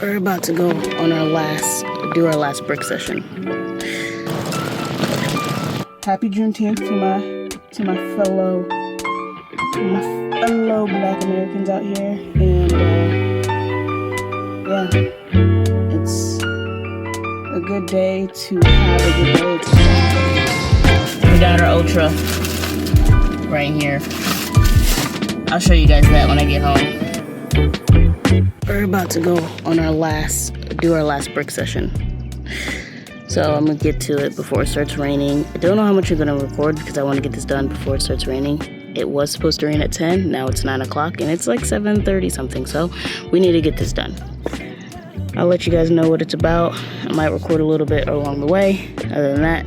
We're about to go on our last brick session. Happy Juneteenth to my fellow Black Americans out here, and yeah, it's a good day to have a good day. We got our Ultra right here. I'll show you guys that when I get home. We're about to go on our last brick session. So I'm gonna get to it before it starts raining. I don't know how much I'm gonna record because I want to get this done before it starts raining. It was supposed to rain at 10, now it's 9 o'clock and it's like 7:30 something, so we need to get this done. I'll let you guys know what it's about. I might record a little bit along the way. Other than that,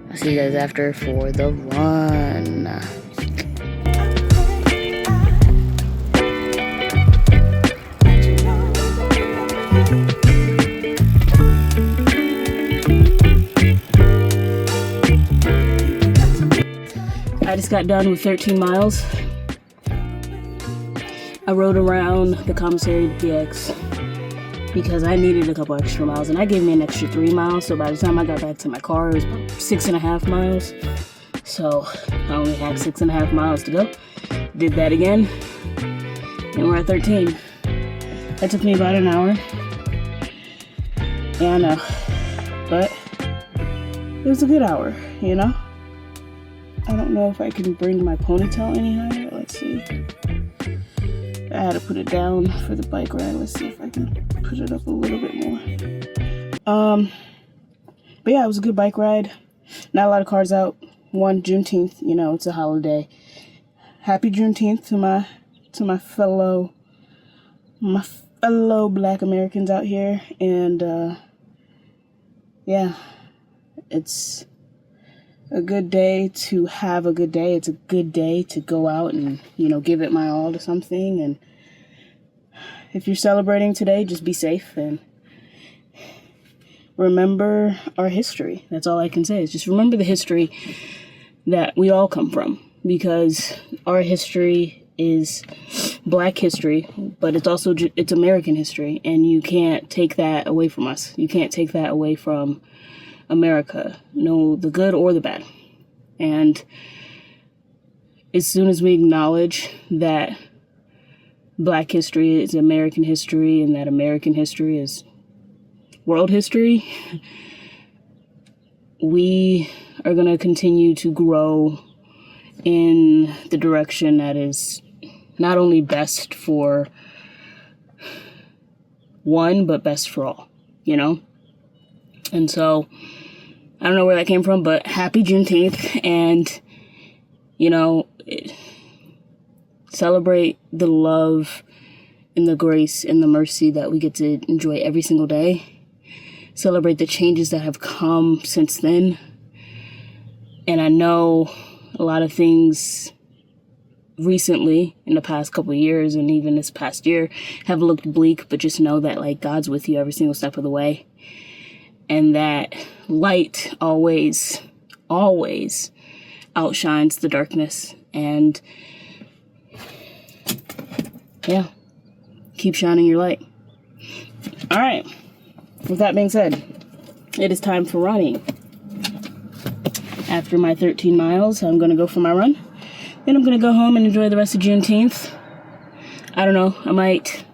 I'll see you guys after for the run. I just got done with 13 miles. I rode around the commissary PX because I needed a couple extra miles, and I gave me an extra 3 miles, so by the time I got back to my car, it was about 6.5 miles. So I only had 6.5 miles to go. Did that again, and we're at 13. That took me about an hour. Yeah, I know, but it was a good hour, you know? I don't know if I can bring my ponytail any higher. Let's see. I had to put it down for the bike ride. Let's see if I can put it up a little bit more. But yeah, it was a good bike ride. Not a lot of cars out. Juneteenth, you know, it's a holiday. Happy Juneteenth to my fellow Black Americans out here, and yeah, it's a good day to have a good day. It's a good day to go out and, you know, give it my all to something. And if you're celebrating today, just be safe and remember our history. That's all I can say, is just remember the history that we all come from, because our history is Black history, but it's American history, and you can't take that away from us. You can't take that away from America, no, the good or the bad. And as soon as we acknowledge that Black history is American history and that American history is world history, we are going to continue to grow in the direction that is not only best for one, but best for all, you know? And so, I don't know where that came from, but happy Juneteenth, and, you know, celebrate the love and the grace and the mercy that we get to enjoy every single day. Celebrate the changes that have come since then. And I know a lot of things recently, in the past couple of years, and even this past year, have looked bleak, but just know that, like, God's with you every single step of the way. And that light always outshines the darkness. And yeah, keep shining your light. All right. With that being said, it is time for running. After my 13 miles, I'm going to go for my run. Then I'm going to go home and enjoy the rest of Juneteenth. I don't know. I might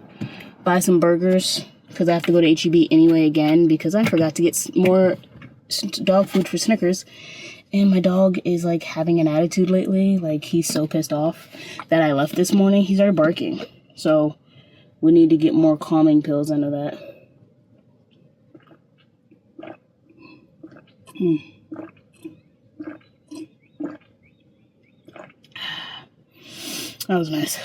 buy some burgers, because I have to go to H-E-B anyway again, because I forgot to get more dog food for Snickers. And my dog is, like, having an attitude lately. Like, he's so pissed off that I left this morning. He started barking. So we need to get more calming pills. I know that. That was nice.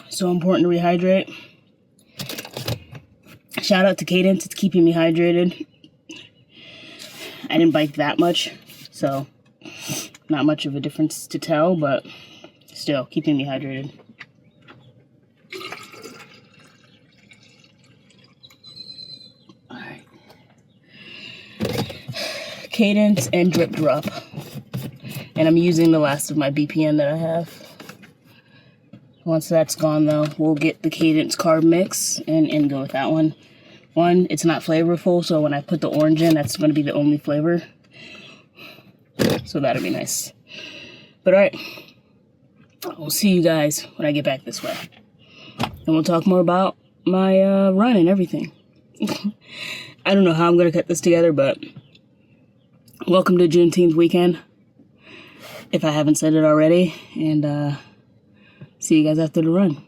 So important to rehydrate. Shout out to Cadence, it's keeping me hydrated. I didn't bike that much, so not much of a difference to tell, but still keeping me hydrated. Alright. Cadence and Drip Drop. And I'm using the last of my BPN that I have. Once that's gone though, we'll get the Cadence carb mix and go with that one. One, it's not flavorful, so when I put the orange in, that's gonna be the only flavor. So that'll be nice. But all right, we'll see you guys when I get back this way. And we'll talk more about my run and everything. I don't know how I'm gonna cut this together, but welcome to Juneteenth weekend, if I haven't said it already, and see you guys after the run.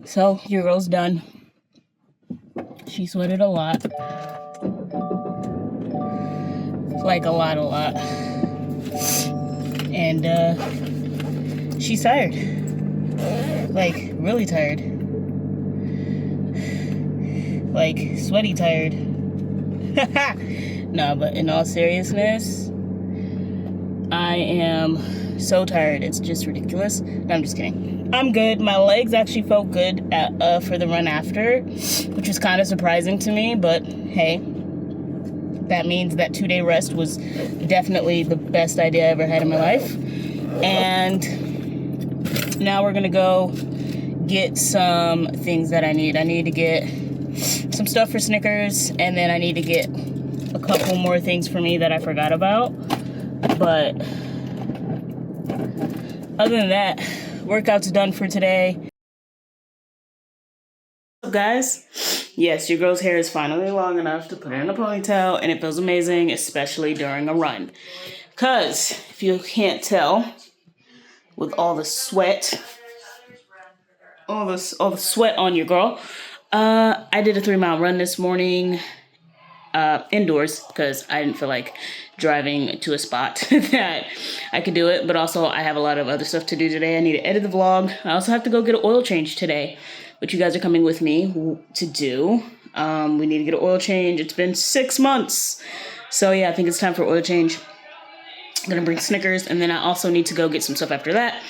So, your girl's done. She sweated a lot. Like a lot. And she's tired. Like, really tired. Like, sweaty tired. No, but in all seriousness, I am so tired. It's just ridiculous. No, I'm just kidding. I'm good. My legs actually felt good for the run after, which was kind of surprising to me, but hey, that means that 2-day rest was definitely the best idea I ever had in my life. And now we're gonna go get some things that I need. I need to get some stuff for Snickers, and then I need to get a couple more things for me that I forgot about. But other than that, workout's done for today. What's up, guys? Yes, your girl's hair is finally long enough to put it in a ponytail, and it feels amazing, especially during a run. Because, if you can't tell, with all the sweat, all the sweat on your girl, I did a 3-mile run this morning, indoors, because I didn't feel like driving to a spot that I could do it, but also I have a lot of other stuff to do today. I need to edit the vlog. I also have to go get an oil change today, which you guys are coming with me to do. We need to get an oil change. It's been 6 months. So yeah, I think it's time for oil change. I'm gonna bring Snickers, and then I also need to go get some stuff after that.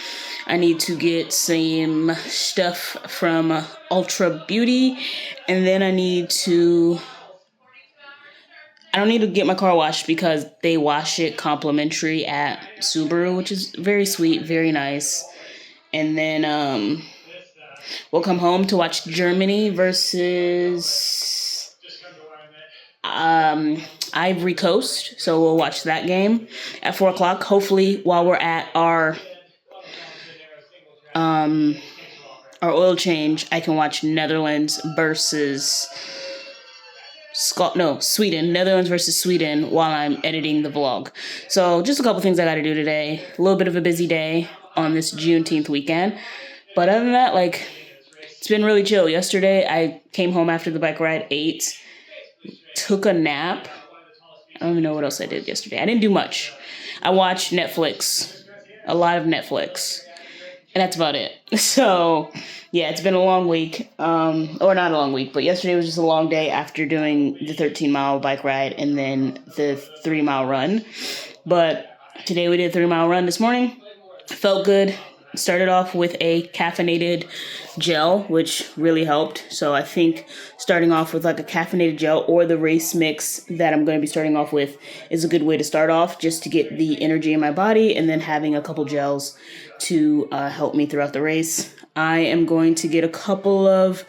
I need to get some stuff from Ultra Beauty, and then I don't need to get my car washed because they wash it complimentary at Subaru, which is very sweet, very nice. And then we'll come home to watch Germany versus Ivory Coast. So we'll watch that game at 4 o'clock. Hopefully, while we're at our oil change, I can watch Netherlands versus Sweden. Netherlands versus Sweden while I'm editing the vlog. So just a couple things I got to do today. A little bit of a busy day on this Juneteenth weekend. But other than that, like, it's been really chill. Yesterday, I came home after the bike ride, ate, took a nap. I don't even know what else I did yesterday. I didn't do much. I watched Netflix, a lot of Netflix. And that's about it. So, yeah, it's been a long week. Or not a long week, but yesterday was just a long day after doing the 13-mile bike ride and then the 3-mile run. But today we did a 3-mile run this morning. Felt good. Started off with a caffeinated gel, which really helped. So I think starting off with like a caffeinated gel or the race mix that I'm going to be starting off with is a good way to start off, just to get the energy in my body, and then having a couple gels to help me throughout the race. I am going to get a couple of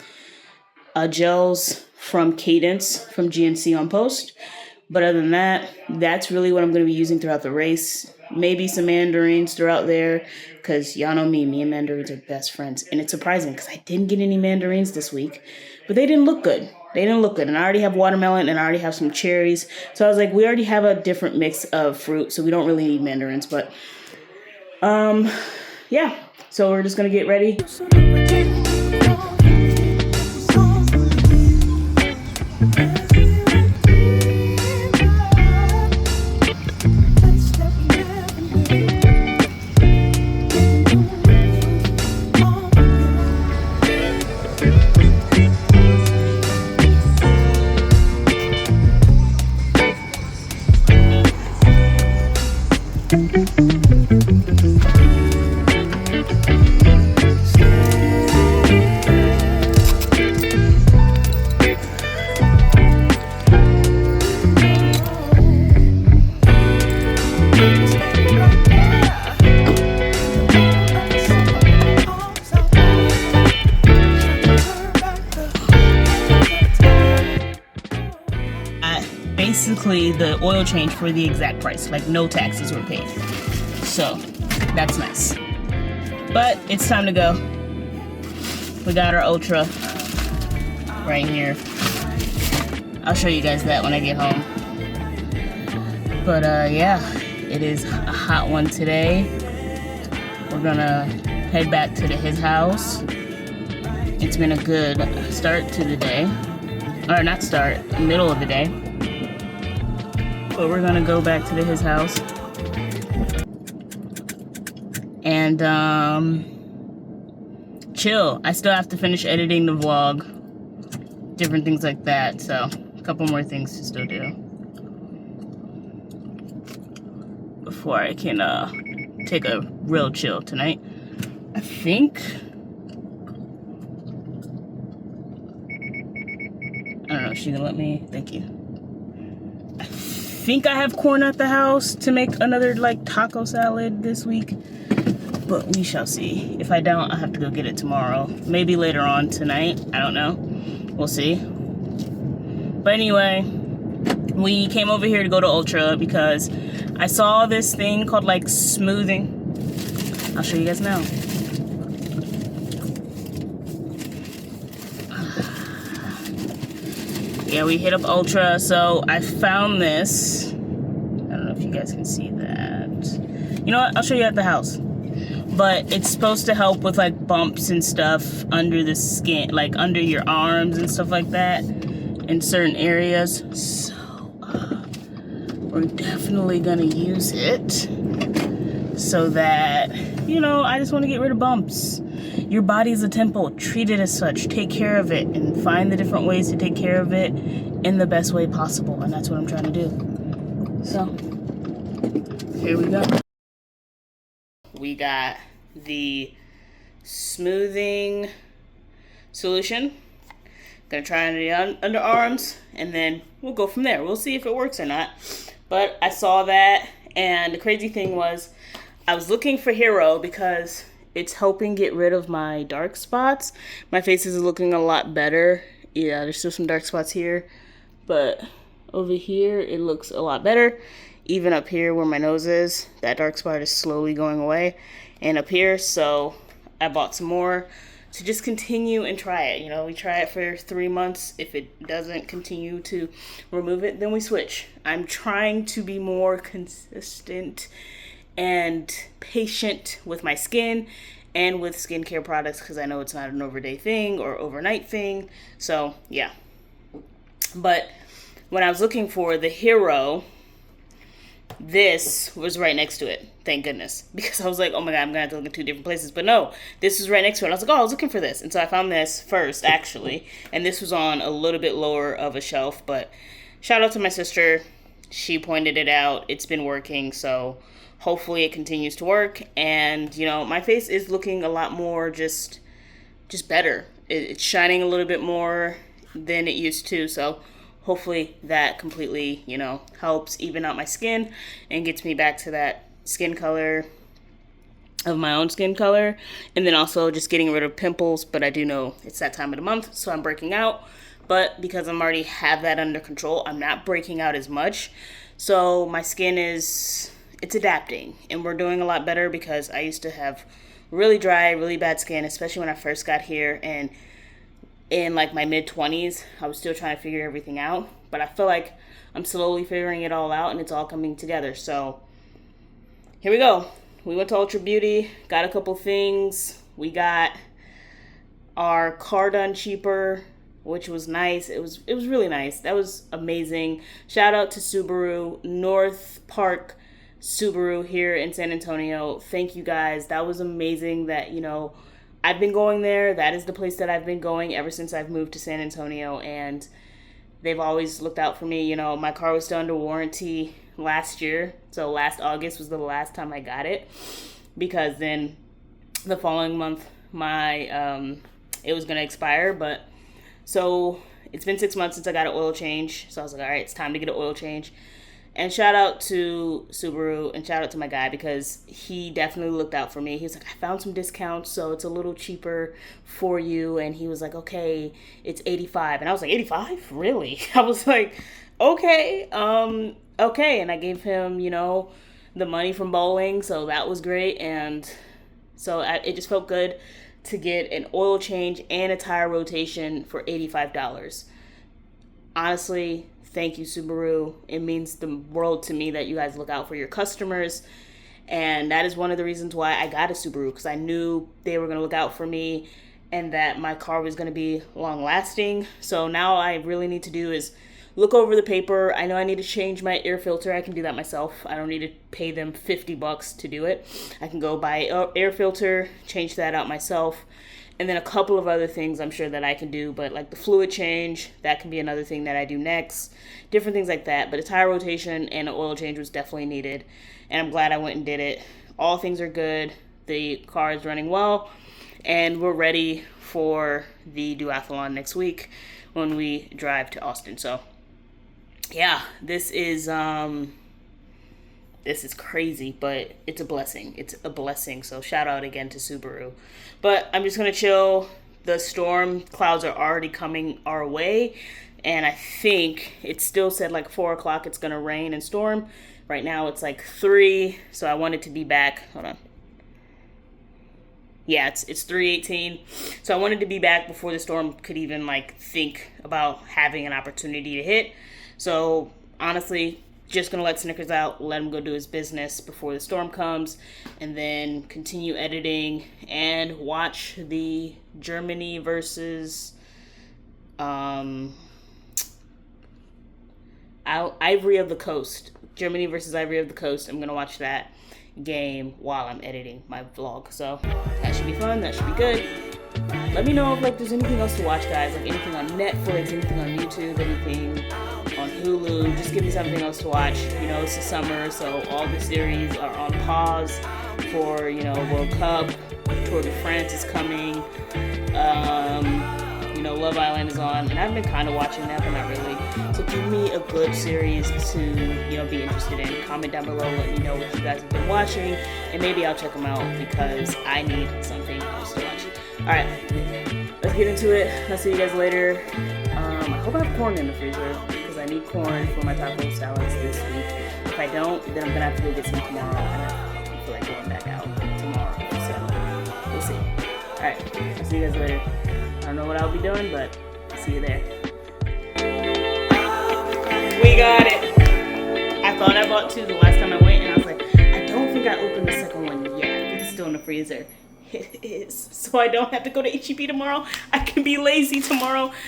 gels from Cadence from GNC on post. But other than that, that's really what I'm going to be using throughout the race. Maybe some mandarins throughout there, because y'all know me and mandarins are best friends. And it's surprising because I didn't get any mandarins this week, but they didn't look good. And I already have watermelon and I already have some cherries. So I was like, we already have a different mix of fruit, so we don't really need mandarins. But yeah, so we're just going to get ready. did the oil change for the exact price. Like, no taxes were paid. So, that's nice. But it's time to go. We got our Ultra right here. I'll show you guys that when I get home. But yeah, it is a hot one today. We're gonna head back to his house. It's been a good start to the day. Or not start, middle of the day. But we're gonna go back to his house. And chill. I still have to finish editing the vlog. Different things like that. So, a couple more things to still do before I can take a real chill tonight. I think, I don't know if she's gonna let me. Thank you. I think I have corn at the house to make another like taco salad this week, but we shall see. If I don't, I'll have to go get it tomorrow. Maybe later on tonight. I don't know. We'll see. But anyway, we came over here to go to Ultra because I saw this thing called like smoothing. I'll show you guys now. Yeah, we hit up Ultra, so I found this. I don't know if you guys can see that. You know what? I'll show you at the house. But it's supposed to help with like bumps and stuff under the skin, like under your arms and stuff like that in certain areas. So we're definitely gonna use it so that, you know, I just want to get rid of bumps. Your body is a temple. Treat it as such. Take care of it and find the different ways to take care of it in the best way possible. And that's what I'm trying to do. So, here we go. We got the smoothing solution. Gonna try it on the underarms, and then we'll go from there. We'll see if it works or not. But I saw that, and the crazy thing was, I was looking for Hero because it's helping get rid of my dark spots. My face is looking a lot better. Yeah, there's still some dark spots here, but over here it looks a lot better. Even up here where my nose is, that dark spot is slowly going away. And up here, so I bought some more to just continue and try it. You know, we try it for 3 months. If it doesn't continue to remove it, then we switch. I'm trying to be more consistent and patient with my skin and with skincare products because I know it's not an overday thing or overnight thing. So, yeah. But when I was looking for the Hero, this was right next to it. Thank goodness. Because I was like, oh my God, I'm going to have to look in 2 different places. But no, this was right next to it. I was like, oh, I was looking for this. And so I found this first, actually. And this was on a little bit lower of a shelf. But shout out to my sister. She pointed it out. It's been working. So hopefully it continues to work. And, you know, my face is looking a lot more just better. It's shining a little bit more than it used to. So hopefully that completely, you know, helps even out my skin and gets me back to that skin color of my own skin color. And then also just getting rid of pimples. But I do know it's that time of the month, so I'm breaking out. But because I'm already have that under control, I'm not breaking out as much. So my skin it's adapting. And we're doing a lot better because I used to have really dry, really bad skin, especially when I first got here. And in like my mid-20s, I was still trying to figure everything out. But I feel like I'm slowly figuring it all out and it's all coming together. So here we go. We went to Ultra Beauty, got a couple things. We got our car done cheaper, which was nice. It was really nice. That was amazing. Shout out to Subaru, North Park Subaru here in San Antonio. Thank you guys. That was amazing that, you know, I've been going there. That is the place that I've been going ever since I've moved to San Antonio, and they've always looked out for me. You know, my car was still under warranty last year, so last August was the last time I got it, because then the following month my it was gonna expire. But so it's been 6 months since I got an oil change, so I was like, all right, it's time to get an oil change. And shout out to Subaru and shout out to my guy because he definitely looked out for me. He was like, I found some discounts, so it's a little cheaper for you. And he was like, okay, it's $85. And I was like, $85? Really? I was like, okay. okay. And I gave him, the money from bowling, so that was great. And so it just felt good to get an oil change and a tire rotation for $85. Honestly, thank you, Subaru. It means the world to me that you guys look out for your customers. And that is one of the reasons why I got a Subaru, because I knew they were going to look out for me and that my car was going to be long lasting. So now all I really need to do is look over the paper. I know I need to change my air filter. I can do that myself. I don't need to pay them $50 to do it. I can go buy an air filter, change that out myself. And then a couple of other things I'm sure that I can do, but like the fluid change, that can be another thing that I do next. Different things like that. But a tire rotation and an oil change was definitely needed. And I'm glad I went and did it. All things are good. The car is running well. And we're ready for the duathlon next week when we drive to Austin. So, yeah, this is crazy, but it's a blessing. It's a blessing. So shout out again to Subaru. But I'm just going to chill. The storm clouds are already coming our way. And I think it still said like 4 o'clock it's going to rain and storm. Right now it's like 3. So I wanted to be back. Hold on. Yeah, it's 3:18. So I wanted to be back before the storm could even like think about having an opportunity to hit. So honestly, just going to let Snickers out, let him go do his business before the storm comes, and then continue editing and watch the Germany versus Ivory of the Coast. Germany versus Ivory of the Coast. I'm going to watch that game while I'm editing my vlog. So that should be fun. That should be good. Let me know if like there's anything else to watch, guys. Like anything on Netflix, anything on YouTube, anything on Hulu. Just give me something else to watch. It's the summer, so all the series are on pause for, World Cup. Tour de France is coming. Love Island is on, and I've been kind of watching that, but not really. So give me a good series to, be interested in. Comment down below, let me know what you guys have been watching, and maybe I'll check them out because I need something else to watch. All right, let's get into it. I'll see you guys later. I hope I have corn in the freezer because I need corn for my taco salads this week. If I don't, then I'm gonna have to go get some tomorrow, and I don't feel like going back out tomorrow. So we'll see. All right, I'll see you guys later. I don't know what I'll be doing, but see you there. We got it. I thought I bought 2 the last time I went, and I was like, I don't think I opened the second one yet. I think it's still in the freezer. It is. So I don't have to go to H-E-B tomorrow. I can be lazy tomorrow.